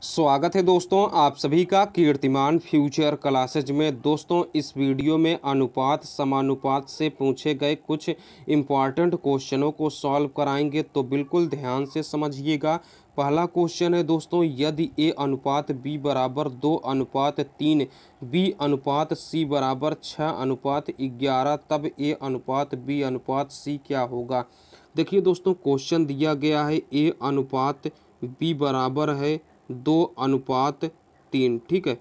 स्वागत है दोस्तों आप सभी का कीर्तिमान फ्यूचर क्लासेज में। दोस्तों इस वीडियो में अनुपात समानुपात से पूछे गए कुछ इम्पॉर्टेंट क्वेश्चनों को सॉल्व कराएंगे, तो बिल्कुल ध्यान से समझिएगा। पहला क्वेश्चन है दोस्तों, यदि ए अनुपात बी बराबर 2:3, बी अनुपात सी बराबर 6:11, तब ए अनुपात बी अनुपात सी क्या होगा। देखिए दोस्तों, क्वेश्चन दिया गया है ए अनुपात बी बराबर है 2:3, ठीक है।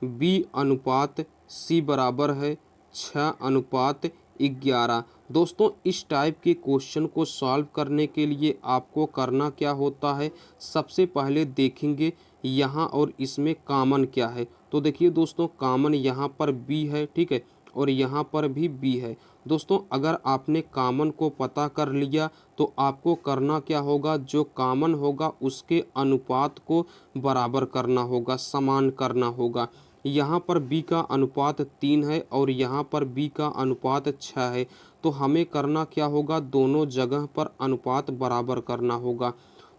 बी अनुपात सी बराबर है 6:11। दोस्तों इस टाइप के क्वेश्चन को सॉल्व करने के लिए आपको करना क्या होता है, सबसे पहले देखेंगे यहाँ और इसमें कॉमन क्या है। तो देखिए दोस्तों, कॉमन यहाँ पर बी है, ठीक है, और यहाँ पर भी बी है। दोस्तों अगर आपने कॉमन को पता कर लिया तो आपको करना क्या होगा, जो कॉमन होगा उसके अनुपात को बराबर करना होगा, समान करना होगा। यहाँ पर b का अनुपात 3 है और यहाँ पर b का अनुपात 6 है, तो हमें करना क्या होगा, दोनों जगह पर अनुपात बराबर करना होगा।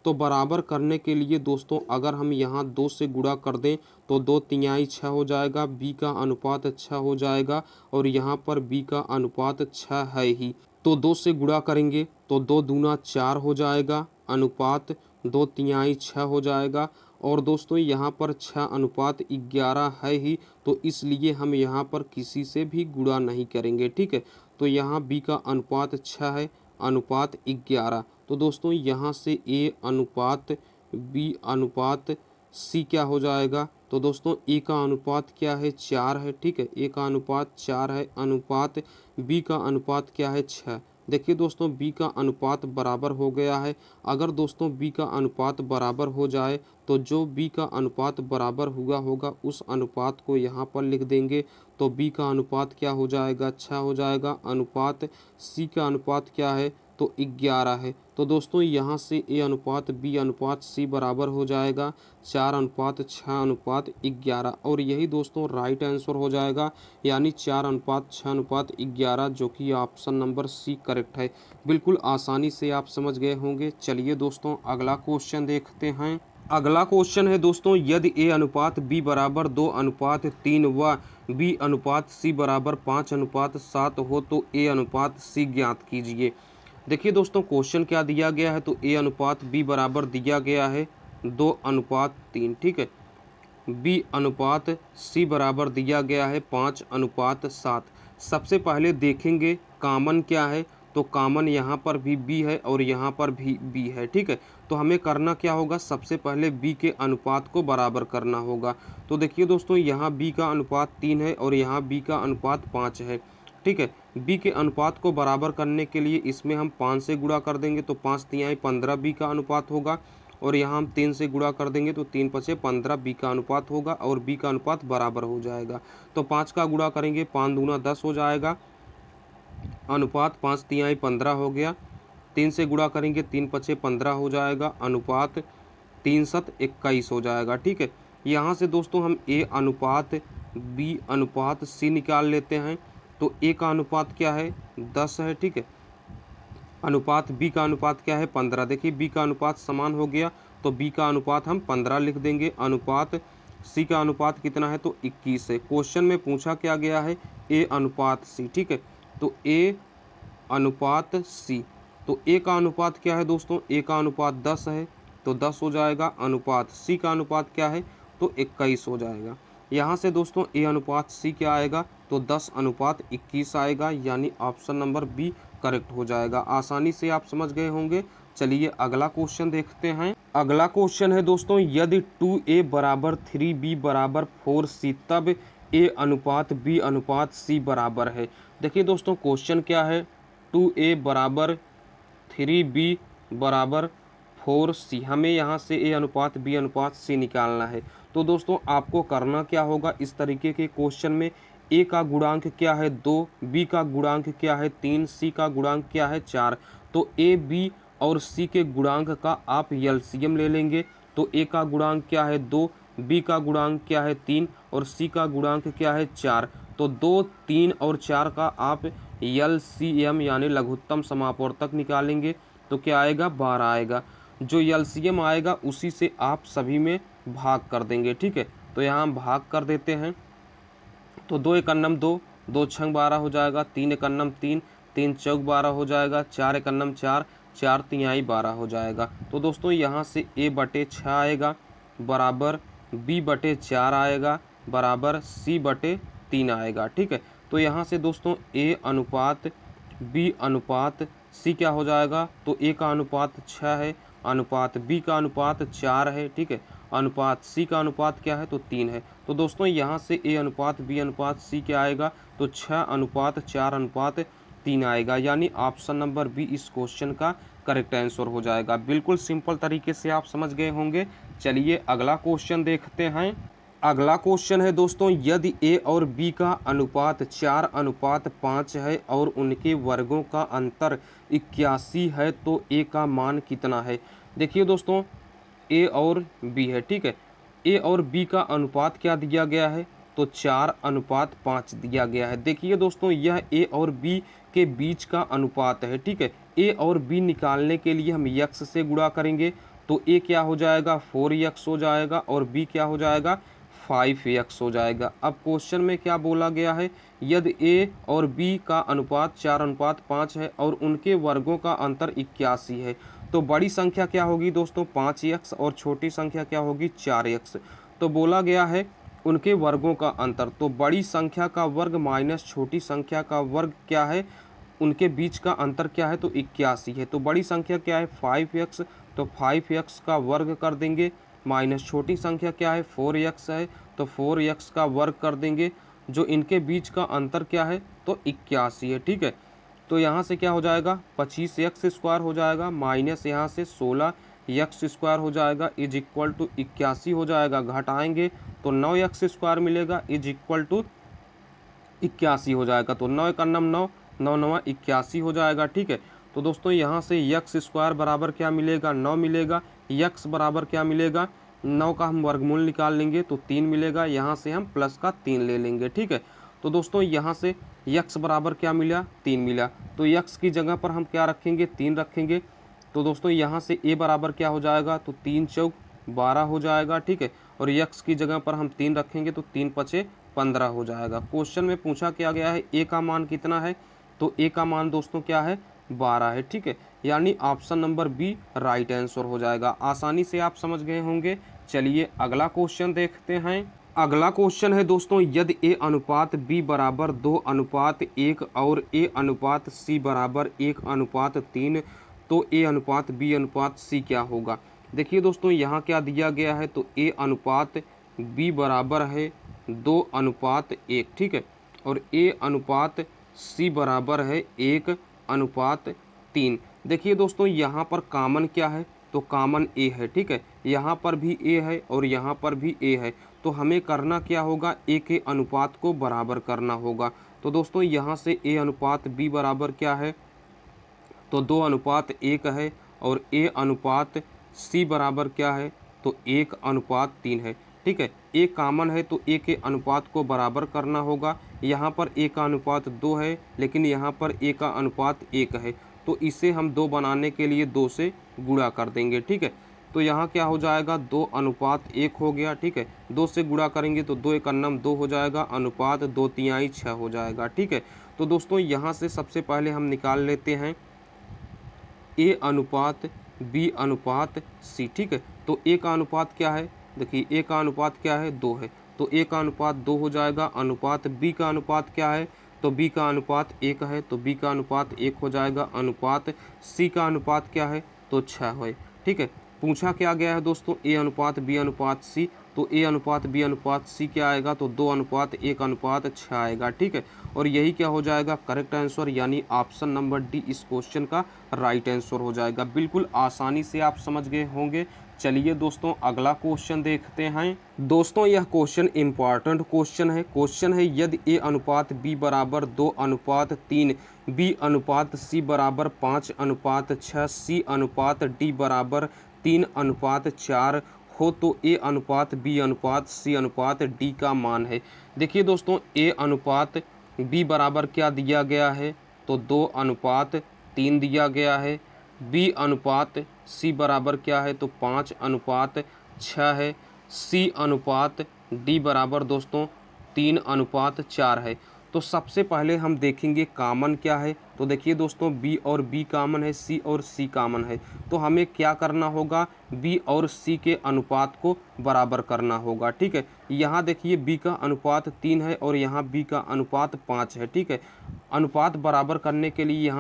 तो बराबर करने के लिए दोस्तों अगर हम यहाँ 2 से गुणा कर दें तो 2 तिहाई 6 हो जाएगा, b का अनुपात 6 हो जाएगा और यहाँ पर b का अनुपात 6 है ही, तो 2 से गुणा करेंगे तो 2 दूना 4 हो जाएगा, अनुपात 2 तिहाई 6 हो जाएगा। और दोस्तों यहाँ पर 6:11 है ही, तो इसलिए हम यहाँ पर किसी से भी गुणा नहीं करेंगे, ठीक है। तो यहाँ b का अनुपात 6 है, अनुपात 11। तो दोस्तों यहाँ से a अनुपात b अनुपात c क्या हो जाएगा। तो दोस्तों a का अनुपात क्या है, 4 है, ठीक है। a का अनुपात 4 है, अनुपात b का अनुपात क्या है, 6। देखिए दोस्तों b का अनुपात बराबर हो गया है। अगर दोस्तों b का अनुपात बराबर हो जाए तो जो b का अनुपात बराबर हुआ होगा उस अनुपात को यहाँ पर लिख देंगे। तो b का अनुपात क्या हो जाएगा, 6 हो जाएगा। अनुपात c का अनुपात क्या है, तो 11 है। तो दोस्तों यहाँ से a अनुपात b अनुपात c बराबर हो जाएगा 4:6:11, और यही दोस्तों राइट आंसर हो जाएगा, यानी 4:6:11, जो कि ऑप्शन नंबर सी करेक्ट है। बिल्कुल आसानी से आप समझ गए होंगे। चलिए दोस्तों अगला क्वेश्चन देखते हैं। अगला क्वेश्चन है दोस्तों, यदि a अनुपात b बराबर 2:3 व b अनुपात c बराबर 5:7 हो तो a अनुपात c ज्ञात कीजिए। देखिए दोस्तों क्वेश्चन क्या दिया गया है, तो a अनुपात b बराबर दिया गया है 2:3, ठीक है। b अनुपात c बराबर दिया गया है 5:7। सबसे पहले देखेंगे कॉमन क्या है, तो कॉमन यहाँ पर भी b है और यहाँ पर भी b है, ठीक है। तो हमें करना क्या होगा, सबसे पहले b के अनुपात को बराबर करना होगा। तो देखिए दोस्तों यहाँ b का अनुपात 3 है और यहाँ b का अनुपात 5 है, ठीक है। b के अनुपात को बराबर करने के लिए इसमें हम 5 से गुणा कर देंगे तो 5 तिहाई 15 b का अनुपात होगा, और यहाँ हम 3 से गुणा कर देंगे तो 3 पचे 15 b का अनुपात होगा और b का अनुपात बराबर हो जाएगा। तो 5 का गुणा करेंगे, 5 दूना 10 हो जाएगा, अनुपात 5 तिहाई 15 हो गया। 3 से गुणा करेंगे, 3 पचे 15 हो जाएगा, अनुपात 3 सत 21 हो जाएगा, ठीक है। यहाँ से दोस्तों हम a अनुपात b अनुपात c निकाल लेते हैं। तो a का अनुपात क्या है, 10 है, ठीक है। अनुपात b का अनुपात क्या है, 15। देखिए b का अनुपात समान हो गया तो b का अनुपात हम 15 लिख देंगे। अनुपात c का अनुपात कितना है, तो 21 है। क्वेश्चन में पूछा क्या गया है, a अनुपात c, ठीक है। तो a अनुपात c, तो a का अनुपात क्या है दोस्तों, a का अनुपात 10 है तो 10 हो जाएगा। अनुपात c का अनुपात क्या है, तो 21 हो जाएगा। यहाँ से दोस्तों a अनुपात c क्या आएगा, तो 10:21 आएगा, यानी ऑप्शन नंबर बी करेक्ट हो जाएगा। आसानी से आप समझ गए होंगे। चलिए अगला क्वेश्चन देखते हैं। अगला क्वेश्चन है दोस्तों, यदि 2a बराबर 3b बराबर 4c तब a अनुपात b अनुपात c बराबर है। देखिए दोस्तों क्वेश्चन क्या है, 2a बराबर 3b बराबर 4c, हमें यहाँ से a अनुपात b अनुपात c निकालना है। तो दोस्तों आपको करना क्या होगा, इस तरीके के क्वेश्चन में a का गुणांक क्या है 2, b का गुणांक क्या है 3, c का गुणांक क्या है 4। तो a b और c के गुणांक का आप एलसीएम ले लेंगे। तो a का गुणांक क्या है 2, b का गुणांक क्या है 3 और c का गुणांक क्या है 4। तो 2, 3 और 4 का आप एलसीएम यानी लघुत्तम समापवर्तक निकालेंगे तो क्या आएगा, 12 आएगा। जो एलसीएम आएगा उसी से आप सभी में भाग कर देंगे। ठीक है, तो यहाँ हम भाग कर देते हैं। तो 2 एक अन्नम 2, 2 छंग 12 हो जाएगा, 3 एक अन्नम 3, 3 चौक 12 हो जाएगा, 4 एक अन्नम 4, 4 तिहाई 12 हो जाएगा। तो दोस्तों यहाँ से a बटे 6 आएगा बराबर b बटे 4 आएगा बराबर c बटे 3 आएगा। ठीक है, तो यहाँ से दोस्तों a अनुपात b अनुपात c क्या हो जाएगा, तो a का अनुपात 6 है, अनुपात b का अनुपात 4 है। ठीक है, अनुपात c का अनुपात क्या है, तो 3 है। तो दोस्तों यहाँ से a अनुपात b अनुपात c क्या आएगा, तो 6 अनुपात 4 अनुपात 3 आएगा, यानी ऑप्शन नंबर बी इस क्वेश्चन का करेक्ट आंसर हो जाएगा। बिल्कुल सिंपल तरीके से आप समझ गए होंगे। चलिए अगला क्वेश्चन देखते हैं। अगला क्वेश्चन है दोस्तों, यदि a और b का अनुपात 4 अनुपात 5 है और उनके वर्गों का अंतर 81 है तो a का मान कितना है। देखिए दोस्तों, a और b है। ठीक है, a और b का अनुपात क्या दिया गया है, तो 4 अनुपात 5 दिया गया है। देखिए दोस्तों, यह a और b के बीच का अनुपात है। ठीक है, a और b निकालने के लिए हम x से गुणा करेंगे, तो a क्या हो जाएगा 4x हो जाएगा और b क्या हो जाएगा 5x हो जाएगा। अब क्वेश्चन में क्या बोला गया है, यदि a और b का अनुपात 4 अनुपात 5 है और उनके वर्गों का अंतर 81 है, तो बड़ी संख्या क्या होगी दोस्तों 5x और छोटी संख्या क्या होगी 4x। तो बोला गया है उनके वर्गों का अंतर, तो बड़ी संख्या का वर्ग माइनस छोटी संख्या का वर्ग क्या है, उनके बीच का अंतर क्या है, तो 81 है। तो बड़ी संख्या क्या है 5x, तो 5x का वर्ग कर देंगे, माइनस छोटी संख्या क्या है 4x है, तो 4x का वर्ग कर देंगे। जो इनके बीच का अंतर क्या है, तो 81 है। ठीक है, तो यहाँ से क्या हो जाएगा 25x स्क्वायर हो जाएगा, माइनस यहाँ से 16x स्क्वायर हो जाएगा, इज इक्वल टू 81 हो जाएगा। घटाएंगे तो 9x स्क्वायर मिलेगा, इज इक्वल टू 81 हो जाएगा। तो 9 का नम 9, 9 9 81 हो जाएगा। ठीक है, तो दोस्तों यहाँ से x स्क्वायर बराबर क्या मिलेगा 9 मिलेगा, x बराबर क्या मिलेगा 9 का हम वर्गमूल निकाल लेंगे तो 3 मिलेगा, यहाँ से हम प्लस का 3 ले लेंगे। ठीक है, तो दोस्तों यहाँ से x बराबर क्या मिला 3 मिला, तो x की जगह पर हम क्या रखेंगे 3 रखेंगे। तो दोस्तों यहाँ से a बराबर क्या हो जाएगा, तो 3 चौक 12 हो जाएगा। ठीक है, और x की जगह पर हम 3 रखेंगे तो 3 पचे 15 हो जाएगा। क्वेश्चन में पूछा क्या गया है a का मान कितना है, तो a का मान दोस्तों क्या है 12 है। ठीक है, यानी option number B right answer हो जाएगा। आसानी से आप समझ गए होंगे। चलिए अगला क्वेश्चन देखते हैं। अगला क्वेश्चन है दोस्तों, यदि a अनुपात b बराबर 2 अनुपात 1 और a अनुपात c बराबर 1 अनुपात 3 तो a अनुपात b अनुपात c क्या होगा। देखिए दोस्तों, यहाँ क्या दिया गया है, तो a अनुपात b बराबर है 2 अनुपात 1। ठीक है, और a अनुपात c बराबर है 1 अनुपात 3। देखिए दोस्तों, यहाँ पर कॉमन क्या है, तो कॉमन a है। ठीक है, यहाँ पर भी a है और यहाँ पर भी a है, तो हमें करना क्या होगा a के अनुपात को बराबर करना होगा। तो दोस्तों यहाँ से a अनुपात b बराबर क्या है, तो 2 अनुपात 1 है और a अनुपात c बराबर क्या है, तो 1 अनुपात 3 है। ठीक है, a कॉमन है तो a के अनुपात को बराबर करना होगा। यहाँ पर a का अनुपात 2 है लेकिन यहाँ पर a का अनुपात 1 है, तो इसे हम 2 बनाने के लिए 2 से गुणा कर देंगे। ठीक है, तो यहाँ क्या हो जाएगा 2 अनुपात 1 हो गया। ठीक है, 2 से गुणा करेंगे तो 2 एक अन्नम 2 हो जाएगा, अनुपात 2 तिहाई 6 हो जाएगा। ठीक है, तो दोस्तों यहाँ से सबसे पहले हम निकाल लेते हैं a अनुपात b अनुपात c। ठीक है, तो a का अनुपात क्या है, देखिए a का अनुपात क्या है 2 है, तो a का अनुपात 2 हो जाएगा। अनुपात b का अनुपात क्या है, तो b का अनुपात 1 है, तो b का अनुपात 1 हो जाएगा। अनुपात c का अनुपात क्या है, तो 6 है। ठीक है, पूछा क्या गया है दोस्तों a अनुपात b अनुपात c, तो a अनुपात b अनुपात c क्या आएगा, तो 2 अनुपात 1 अनुपात 6 आएगा। ठीक है, और यही क्या हो जाएगा करेक्ट आंसर, यानी ऑप्शन नंबर डी इस क्वेश्चन का राइट आंसर हो जाएगा। बिल्कुल आसानी से आप समझ गए होंगे। चलिए दोस्तों अगला क्वेश्चन देखते हैं। दोस्तों यह क्वेश्चन इंपॉर्टेंट क्वेश्चन है। क्वेश्चन है यदि a अनुपात b बराबर 2 अनुपात 3, b अनुपात c बराबर 5 अनुपात 6, c अनुपात d बराबर 3 अनुपात 4 हो तो a अनुपात b अनुपात c अनुपात d का मान है। देखिए दोस्तों, a अनुपात b बराबर क्या दिया गया है, तो 2 अनुपात 3 दिया गया है। b अनुपात c बराबर क्या है, तो 5 अनुपात 6 है। सी अनुपात डी बराबर दोस्तों 3:4 है। तो सबसे पहले हम देखेंगे कॉमन क्या है। तो देखिए दोस्तों बी और बी कॉमन है, सी और सी कॉमन है। तो हमें क्या करना होगा, बी और सी के अनुपात को बराबर करना होगा। ठीक है, यहाँ देखिए बी का अनुपात 3 है और यहाँ बी का अनुपात 5 है। ठीक है, अनुपात बराबर करने के लिए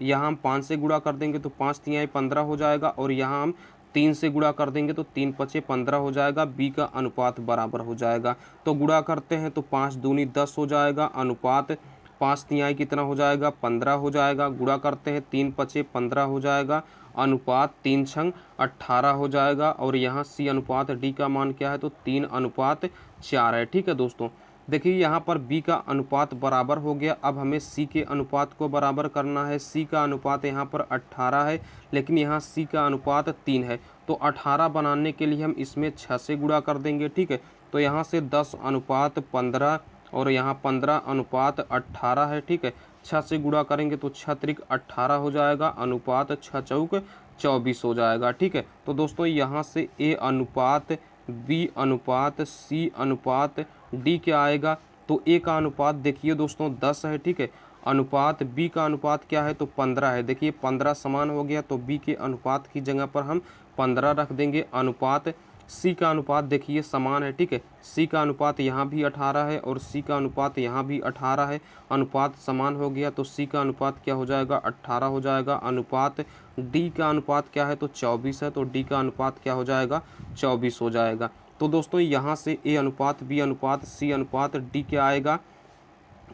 यहाँ हम 5 से गुणा कर देंगे तो 5 तिहाई 15 हो जाएगा, और यहाँ हम 3 से गुणा कर देंगे तो 3 पचे 15 हो जाएगा। बी का अनुपात बराबर हो जाएगा। तो गुणा करते हैं तो 5 दूनी 10 हो जाएगा। अनुपात 5 तिहाई कितना हो जाएगा, 15 हो जाएगा। गुणा करते हैं 3 पचे 15 हो जाएगा। अनुपात 3 छंग 18 हो जाएगा। और यहाँ सी अनुपात डी का मान क्या है, तो 3:4 है। ठीक है दोस्तों, देखिए यहाँ पर b का अनुपात बराबर हो गया। अब हमें c के अनुपात को बराबर करना है। c का अनुपात यहाँ पर 18 है, लेकिन यहाँ c का अनुपात 3 है। तो 18 बनाने के लिए हम इसमें 6 से गुणा कर देंगे। ठीक है, तो यहाँ से 10:15 और यहाँ 15:18 है। ठीक है, 6 से गुणा करेंगे तो 6 त्रिक 18 हो जाएगा। अनुपात 6 चौक 24 हो जाएगा। ठीक है, तो दोस्तों यहाँ से a अनुपात b अनुपात c अनुपात डी क्या आएगा, तो ए का अनुपात देखिए दोस्तों 10 है। ठीक है, अनुपात बी का अनुपात क्या है, तो 15 है। देखिए 15 समान हो गया, तो बी के अनुपात की जगह पर हम 15 रख देंगे। अनुपात सी का अनुपात देखिए समान है। ठीक है, सी का अनुपात यहाँ भी 18 है और सी का अनुपात यहाँ भी 18 है। अनुपात समान हो गया, तो सी का अनुपात क्या हो जाएगा, 18 हो जाएगा। अनुपात डी का अनुपात क्या है, तो 24 है। तो डी का अनुपात क्या हो जाएगा, 24 हो जाएगा। तो दोस्तों यहाँ से ए अनुपात बी अनुपात सी अनुपात डी क्या आएगा,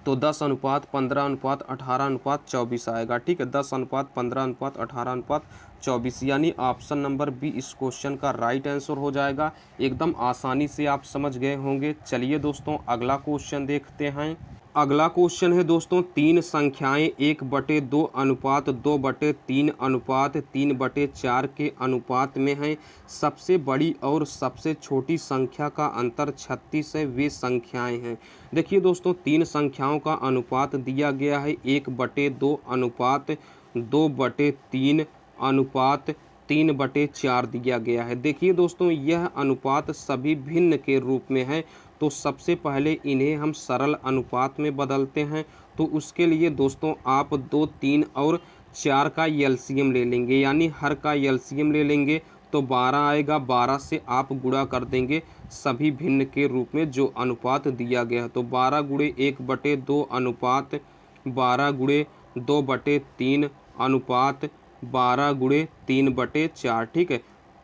तो 10:15:18:24 आएगा। ठीक है, 10:15:18:24 यानी ऑप्शन नंबर बी इस क्वेश्चन का राइट आंसर हो जाएगा। एकदम आसानी से आप समझ गए होंगे। चलिए दोस्तों अगला क्वेश्चन देखते हैं। अगला क्वेश्चन है दोस्तों, 3 संख्याएं 1/2 अनुपात 2/3 अनुपात 3/4 के अनुपात में हैं। सबसे बड़ी और सबसे छोटी संख्या का अंतर 36 है। वे संख्याएं हैं। देखिए दोस्तों 3 संख्याओं का अनुपात दिया गया है 1/2 अनुपात 2/3 अनुपात 3/4 दिया गया है। देखिए दोस्तों यह अनुपात सभी भिन्न के रूप में है। तो सबसे पहले इन्हें हम सरल अनुपात में बदलते हैं। तो उसके लिए दोस्तों आप 2, 3 और 4 का एलसीएम ले लेंगे, यानी हर का एलसीएम ले लेंगे तो 12 आएगा। 12 से आप गुणा कर देंगे सभी भिन्न के रूप में जो अनुपात दिया गया है। तो 12 गुणे 1/2 अनुपात 12 गुणे 2/3 अनुपात 12 गुणे 3/4। ठीक है,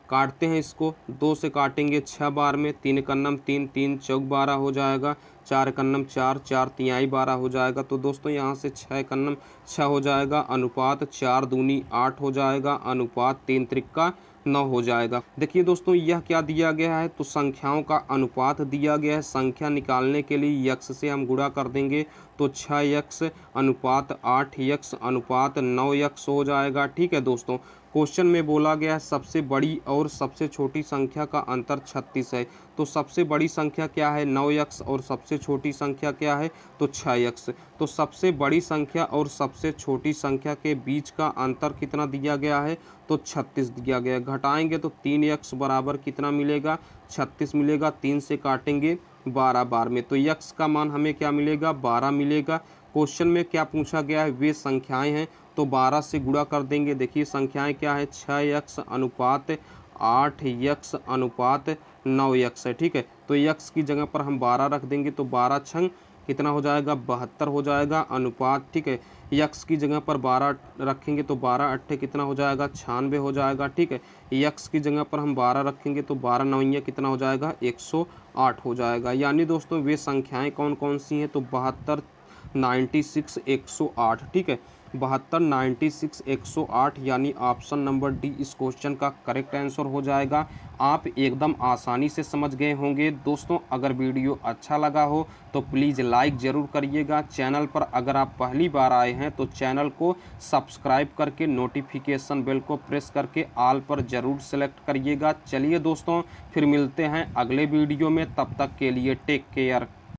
काटते हैं इसको, 2 से काटेंगे 6 बार में, 3 कन्नम 3 3 चौक 12 हो जाएगा, 4 कन्नम 4 4 तिहाई 12 हो जाएगा। तो दोस्तों यहाँ से 6 कन्नम 6 हो जाएगा। अनुपात 4 दूनी 8 हो जाएगा। अनुपात 3 त्रिक्का 9 हो जाएगा। देखिए दोस्तों यह क्या दिया गया है, तो संख्याओं का अनुपात दिया गया है। संख्या निकालने के लिए यक्स से हम गुणा कर देंगे तो 6x अनुपात 8x अनुपात 9x हो जाएगा। ठीक है दोस्तों, क्वेश्चन में बोला गया है सबसे बड़ी और सबसे छोटी संख्या का अंतर 36 है। तो सबसे बड़ी संख्या क्या है, 9x, और सबसे छोटी संख्या क्या है, तो 6x। तो सबसे बड़ी संख्या और सबसे छोटी संख्या के बीच का अंतर कितना दिया गया है, तो 36 दिया गया। घटाएंगे तो 3x बराबर कितना मिलेगा, 36 मिलेगा। 3 से काटेंगे 12 बार में, तो x का मान हमें क्या मिलेगा, 12 मिलेगा। क्वेश्चन में क्या पूछा गया है, वे संख्याएं हैं, तो 12 से गुणा कर देंगे। देखिए संख्याएं क्या है, 6x अनुपात 8x अनुपात 9x है। ठीक है, तो x की जगह पर हम 12 रख देंगे तो 12 छंग कितना हो जाएगा, 72 हो जाएगा। अनुपात, ठीक है, x की जगह पर 12 रखेंगे तो 12 अट्ठे कितना हो जाएगा, 96 हो जाएगा। ठीक है, x की जगह पर हम 12 रखेंगे तो 12 नौइया कितना हो जाएगा, 108 हो जाएगा। यानी दोस्तों वे संख्याएं कौन कौन सी हैं, तो 72 96 108। ठीक है, 72 96 108 यानी ऑप्शन नंबर डी इस क्वेश्चन का करेक्ट आंसर हो जाएगा। आप एकदम आसानी से समझ गए होंगे। दोस्तों अगर वीडियो अच्छा लगा हो तो प्लीज़ लाइक ज़रूर करिएगा। चैनल पर अगर आप पहली बार आए हैं तो चैनल को सब्सक्राइब करके नोटिफिकेशन बेल को प्रेस करके ऑल पर ज़रूर सेलेक्ट करिएगा। चलिए दोस्तों फिर मिलते हैं अगले वीडियो में, तब तक के लिए टेक केयर।